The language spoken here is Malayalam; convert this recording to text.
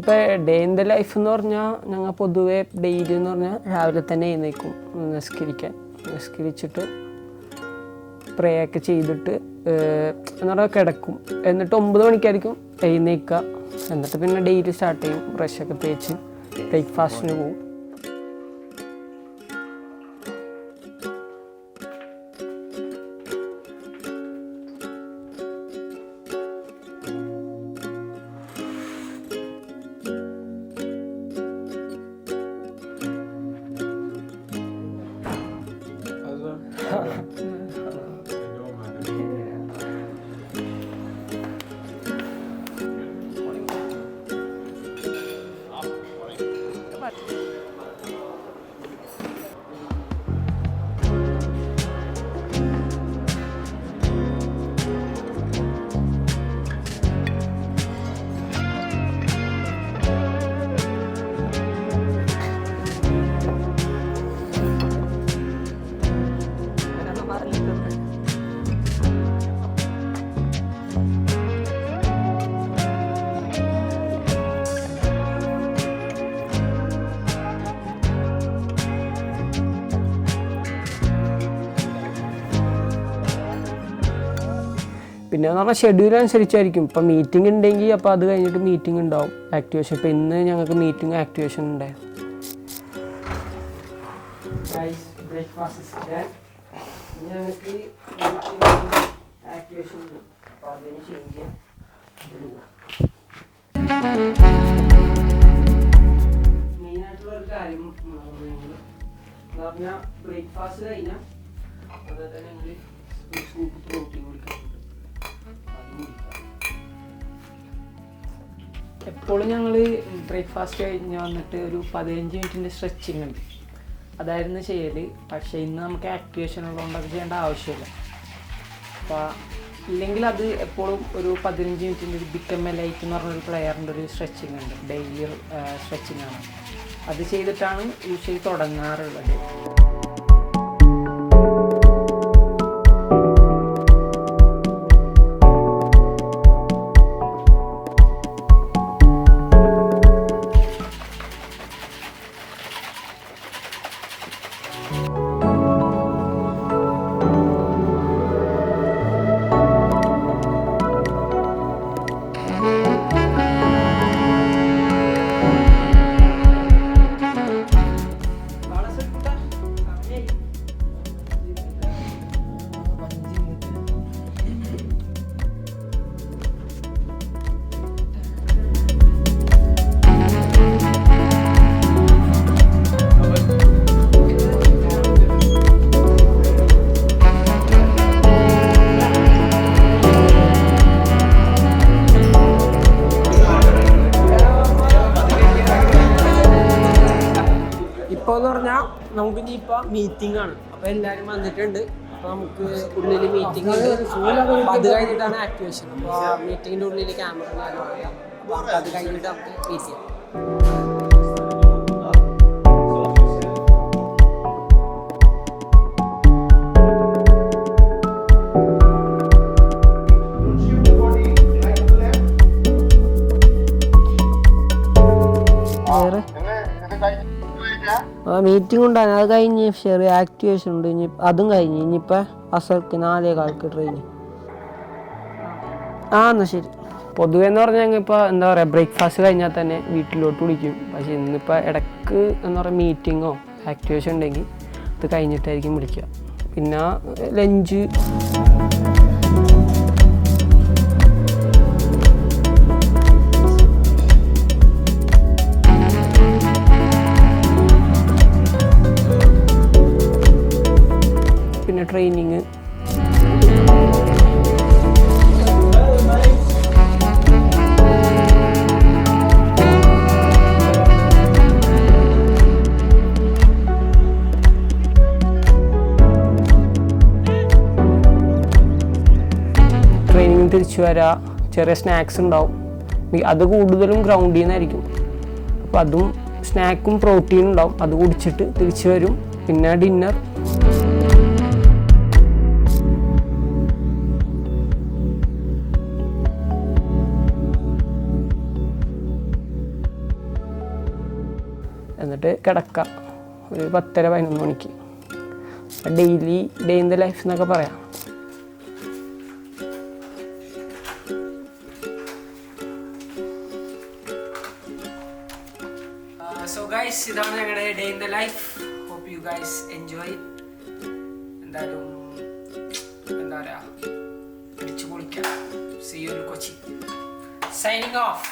ഇപ്പോൾ ഡേ ഇൻ ദ ലൈഫ് എന്ന് പറഞ്ഞാൽ ഞങ്ങൾ പൊതുവേ ഡെയിലി എന്ന് പറഞ്ഞാൽ രാവിലെ തന്നെ എഴുന്നേൽക്കും നിസ്കരിച്ചിട്ട് പ്രേ ഒക്കെ ചെയ്തിട്ട് എന്ന് പറഞ്ഞാൽ കിടക്കും. എന്നിട്ട് 9 മണിക്കായിരിക്കും എഴുന്നേൽക്കുക. എന്നിട്ട് പിന്നെ ഡെയിലി സ്റ്റാർട്ട് ചെയ്യും. ബ്രഷൊക്കെ തേച്ച് ബ്രേക്ക്ഫാസ്റ്റിന് പോകും. പിന്നെ എന്ന് പറഞ്ഞാൽ ഷെഡ്യൂൾ അനുസരിച്ചായിരിക്കും. ഇപ്പം മീറ്റിംഗ് ഉണ്ടെങ്കിൽ അപ്പോൾ അത് കഴിഞ്ഞിട്ട് മീറ്റിംഗ് ഉണ്ടാവും, ആക്ടിവേഷൻ. ഇപ്പോൾ ഇന്ന് ഞങ്ങൾക്ക് മീറ്റിംഗ് ആക്ടിവേഷൻ ഉണ്ടായിരുന്നു. ഞങ്ങൾക്ക് ആക്ടിവേഷൻ ഉണ്ട്. അപ്പോൾ അതിന് ചെയ്യാം. മെയിനായിട്ടുള്ളൊരു കാര്യം എന്ന് പറഞ്ഞാൽ ബ്രേക്ക്ഫാസ്റ്റ് കഴിഞ്ഞാൽ അതുപോലെ തന്നെ ഞങ്ങൾ സൂപ്പ് പ്രോട്ടീൻ കുടിക്കാറുണ്ട്. എപ്പോഴും ഞങ്ങൾ ബ്രേക്ക്ഫാസ്റ്റ് കഴിഞ്ഞ് വന്നിട്ട് ഒരു 15 മിനിറ്റിൻ്റെ സ്ട്രെച്ചിങ് ഉണ്ട്, അതായിരുന്നു ചെയ്യൽ. പക്ഷേ ഇന്ന് നമുക്ക് ആക്ടിവേഷൻ ഉള്ളതുകൊണ്ട് അത് ചെയ്യേണ്ട ആവശ്യമില്ല. അപ്പോൾ ഇല്ലെങ്കിൽ അത് എപ്പോഴും ഒരു 15 മിനിറ്റിൻ്റെ ഒരു ബിക്കം എ ലൈറ്റ് എന്ന് പറഞ്ഞൊരു പ്ലെയറിൻ്റെ ഒരു സ്ട്രെച്ചിങ് ഉണ്ട്, ഡെയിലി സ്ട്രെച്ചിങ് ആണ്. അത് ചെയ്തിട്ടാണ് യൂഷ്വലി തുടങ്ങാറുള്ളത്. ഇപ്പോൾ എന്ന് പറഞ്ഞാൽ നമുക്ക് ഇനിയിപ്പോൾ മീറ്റിംഗ് ആണ്. അപ്പോൾ എല്ലാവരും വന്നിട്ടുണ്ട്. അപ്പോൾ നമുക്ക് ഉള്ളിൽ മീറ്റിംഗ് ഉണ്ട്. അത് കഴിഞ്ഞിട്ടാണ് ആക്ടിവേഷൻ. അപ്പോൾ മീറ്റിങ്ങിൻ്റെ ഉള്ളിൽ ക്യാമറ അപ്പോൾ അത് കഴിഞ്ഞിട്ട് നമുക്ക് മീറ്റ് ചെയ്യാം. മീറ്റിംഗ് ഉണ്ടായിരുന്നു, അത് കഴിഞ്ഞ് ചെറിയ ആക്ടിവേഷൻ ഉണ്ട്. ഇനി അതും കഴിഞ്ഞ് ഇനിയിപ്പോൾ അസർക്ക് 4:15 ട്രെയിന്. എന്നാൽ ശരി. പൊതുവെ എന്ന് പറഞ്ഞാൽ ഞങ്ങൾ ഇപ്പോൾ എന്താ പറയുക, ബ്രേക്ക്ഫാസ്റ്റ് കഴിഞ്ഞാൽ തന്നെ വീട്ടിലോട്ട് വിളിക്കും. പക്ഷേ ഇന്നിപ്പോൾ ഇടയ്ക്ക് എന്താ പറയുക മീറ്റിങ്ങോ ആക്ടിവേഷൻ ഉണ്ടെങ്കിൽ അത് കഴിഞ്ഞിട്ടായിരിക്കും വിളിക്കുക. പിന്നെ ലഞ്ച് പിന്നെ ട്രെയിനിങ്. ട്രെയിനിങ് തിരിച്ചു വരാം, ചെറിയ സ്നാക്സ് ഉണ്ടാവും. അത് കൂടുതലും ഗ്രൗണ്ടിൽ നിന്നായിരിക്കും. അപ്പോൾ അതും സ്നാക്കും പ്രോട്ടീനും ഉണ്ടാവും. അത് കുടിച്ചിട്ട് തിരിച്ചു വരും. പിന്നെ ഡിന്നർ. എന്നിട്ട് കിടക്കാം ഒരു 10:30-11 മണിക്ക്. Daily day in the life എന്നൊക്കെ പറയാം. സോ ഗൈസ്, ഇതാണ് ഞങ്ങളുടെ day in the life. Hope you guys enjoy. എന്തായാലും എന്താ പറയുക, അടിച്ചു പൊളിക്കാം. See you in Kochi. Signing of.